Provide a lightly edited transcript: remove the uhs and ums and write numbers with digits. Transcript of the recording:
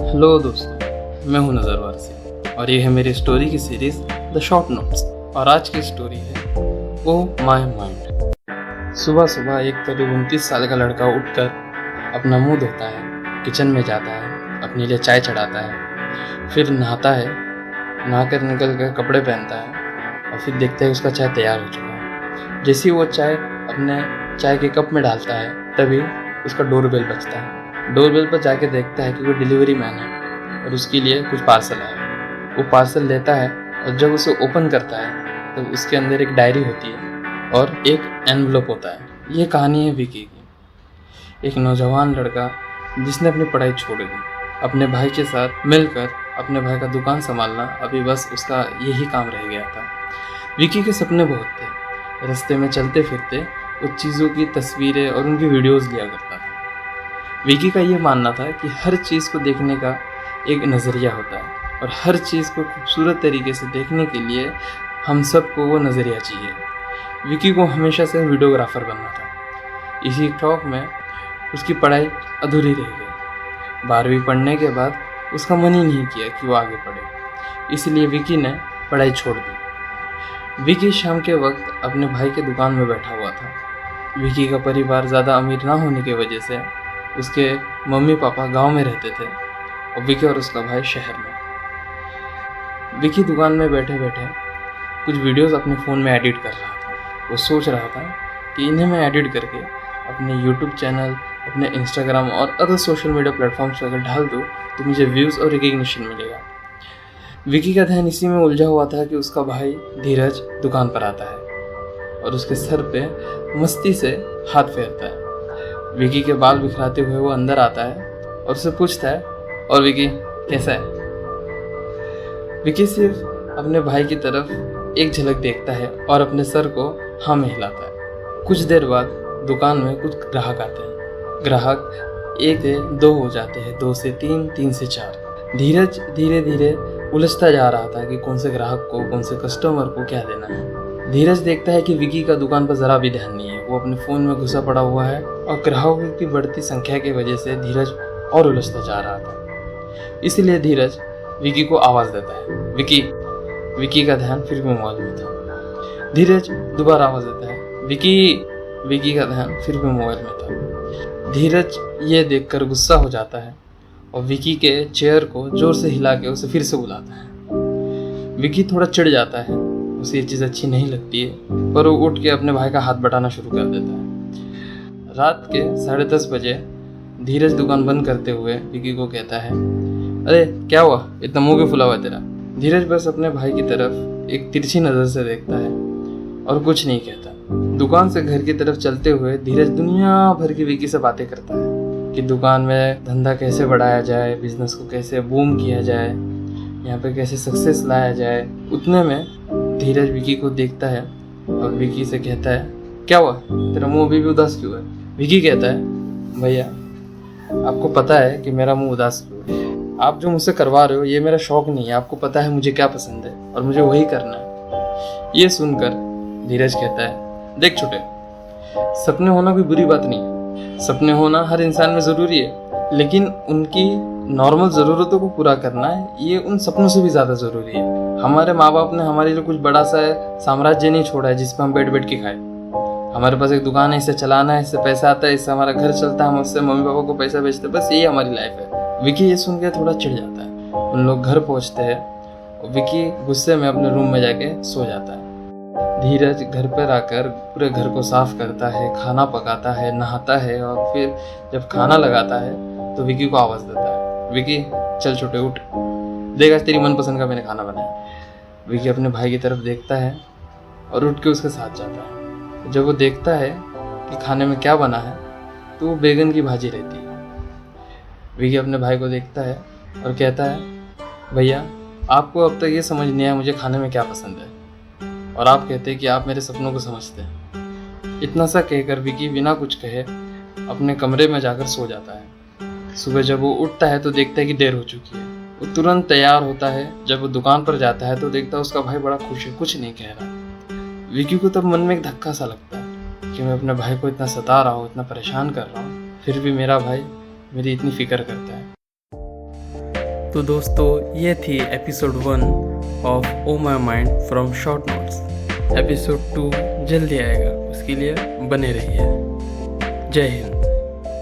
Hello दोस्तों, मैं हूं नज़र वारसी और ये है मेरी स्टोरी की सीरीज़ द शॉर्ट नोट्स। और आज की स्टोरी है ओ माय माइंड। सुबह सुबह एक करीब 29 साल का लड़का उठकर अपना मुंह धोता है, किचन में जाता है, अपने लिए चाय चढ़ाता है, फिर नहाता है, नहाकर निकल कर कपड़े पहनता है और फिर देखता है उसका चाय तैयार हो चुका है। जैसे ही वो चाय अपने चाय के कप में डालता है तभी उसका डोरबेल बजता है। डोरबेल पर जाके देखता है कि वो डिलीवरी मैन है और उसके लिए कुछ पार्सल आया। वो पार्सल लेता है और जब उसे ओपन करता है तो उसके अंदर एक डायरी होती है और एक एनवलप होता है। ये कहानी है विकी की, एक नौजवान लड़का जिसने अपनी पढ़ाई छोड़ दी, अपने भाई के साथ मिलकर अपने भाई का दुकान संभालना अभी बस उसका यही काम रह गया था। विकी के सपने बहुत थे। रास्ते में चलते फिरते उस चीज़ों की तस्वीरें और उनकी वीडियोस लिया करता था। विकी का ये मानना था कि हर चीज़ को देखने का एक नज़रिया होता है और हर चीज़ को खूबसूरत तरीके से देखने के लिए हम सबको वो नज़रिया चाहिए। विकी को हमेशा से वीडियोग्राफर बनना था। इसी शौक में उसकी पढ़ाई अधूरी रह गई। 12वीं पढ़ने के बाद उसका मन ही नहीं किया कि वो आगे पढ़े, इसलिए विकी ने पढ़ाई छोड़ दी। विकी शाम के वक्त अपने भाई के दुकान में बैठा हुआ था। विकी का परिवार ज़्यादा अमीर ना होने की वजह से उसके मम्मी पापा गांव में रहते थे और विकी और उसका भाई शहर में। विकी दुकान में बैठे बैठे कुछ वीडियोस अपने फ़ोन में एडिट कर रहा था। वो सोच रहा था कि इन्हें मैं एडिट करके अपने यूट्यूब चैनल, अपने इंस्टाग्राम और अदर सोशल मीडिया प्लेटफॉर्म्स पर अगर डाल दूँ तो मुझे व्यूज़ और रिकग्निशन मिलेगा। विकी का ध्यान इसी में उलझा हुआ था कि उसका भाई धीरज दुकान पर आता है और उसके सर पे मस्ती से हाथ फेरता है। विकी के बाल बिखराते हुए वो अंदर आता है और उससे पूछता है, और विकी कैसा है? विकी सिर्फ अपने भाई की तरफ एक झलक देखता है और अपने सर को हाँ में हिलाता है। कुछ देर बाद दुकान में कुछ ग्राहक आते हैं। ग्राहक 1 से 2 हो जाते हैं, 2 से 3, 3 से 4। धीरज धीरे धीरे उलझता जा रहा था कि कौन से ग्राहक को, कौन से कस्टमर को क्या देना है। धीरज देखता है कि विकी का दुकान पर ज़रा भी ध्यान नहीं है। वो अपने फ़ोन में घुसा पड़ा हुआ है और ग्राहकों की बढ़ती संख्या की वजह से धीरज और उलझता जा रहा था। इसलिए धीरज विकी को आवाज़ देता है, विकी। विकी का ध्यान फिर भी मोबाइल में था। धीरज दोबारा आवाज़ देता है, विकी। विकी का ध्यान फिर भी मोबाइल में था। धीरज ये देखकर गुस्सा हो जाता है और विकी के चेयर को जोर से हिला के उसे फिर से बुलाता है। विकी थोड़ा चिढ़ जाता है, उसे ये चीज़ अच्छी नहीं लगती है, पर वो उठ के अपने भाई का हाथ बटाना शुरू कर देता है। रात के 10:30 बजे धीरज दुकान बंद करते हुए विकी को कहता है, अरे क्या हुआ, इतना मुंह क्यों फुला हुआ तेरा? धीरज बस अपने भाई की तरफ एक तिरछी नज़र से देखता है और कुछ नहीं कहता। दुकान से घर की तरफ चलते हुए धीरज दुनिया भर की विकी से बातें करता है कि दुकान में धंधा कैसे बढ़ाया जाए, बिजनेस को कैसे बूम किया जाए, यहाँ पे कैसे सक्सेस लाया जाए। उतने में धीरज विकी को देखता है और विकी से कहता है, क्या हुआ, तेरा मुंह अभी भी उदास क्यों है? विकी कहता है, भैया आपको पता है कि मेरा मुंह उदास क्यों है? आप जो मुझसे करवा रहे हो ये मेरा शौक नहीं है। आपको पता है मुझे क्या पसंद है और मुझे वही करना है। ये सुनकर धीरज कहता है, देख छोटे, सपने होना कोई बुरी बात नहीं। सपने होना हर इंसान में ज़रूरी है, लेकिन उनकी नॉर्मल ज़रूरतों को पूरा करना है ये उन सपनों से भी ज़्यादा ज़रूरी है। हमारे माँ बाप ने हमारे लिए कुछ बड़ा सा साम्राज्य नहीं छोड़ा है जिस पर हम बैठ बैठ के खाए। हमारे पास एक दुकान है, इससे चलाना है, इससे पैसा आता है, इससे हमारा घर चलता है, हम उससे मम्मी पापा को पैसा भेजते हैं, बस यही हमारी लाइफ है। विकी ये सुन के थोड़ा चिढ़ जाता है। उन लोग घर पहुँचते हैं और विकी गुस्से में अपने रूम में जाके सो जाता है। धीरज घर पर आकर पूरे घर को साफ करता है, खाना पकाता है, नहाता है और फिर जब खाना लगाता है तो विकी को आवाज़ देता है, विकी चल छोटे उठ, देख आज तेरी मनपसंद का मैंने खाना बनाया। विकी अपने भाई की तरफ देखता है और उठ के उसके साथ जाता है। जब वो देखता है कि खाने में क्या बना है तो वो बैगन की भाजी रहती है। विकी अपने भाई को देखता है और कहता है, भैया आपको अब तक ये समझ नहीं आया मुझे खाने में क्या पसंद है और आप कहते हैं कि आप मेरे सपनों को समझते हैं। इतना सा कहकर विकी बिना कुछ कहे अपने कमरे में जाकर सो जाता है। सुबह जब वो उठता है तो देखता है कि देर हो चुकी है। वो तुरंत तैयार होता है। जब वो दुकान पर जाता है तो देखता है उसका भाई बड़ा खुश है, कुछ नहीं कह रहा। विकी को तब मन में एक धक्का सा लगता है कि मैं अपने भाई को इतना सता रहा हूँ, इतना परेशान कर रहा हूँ, फिर भी मेरा भाई मेरी इतनी फिक्र करता है। तो दोस्तों ये थी episode 1 of oh my mind from short notes. Episode 2 जल्दी आएगा, उसके लिए बने रहिए। जय हिंद।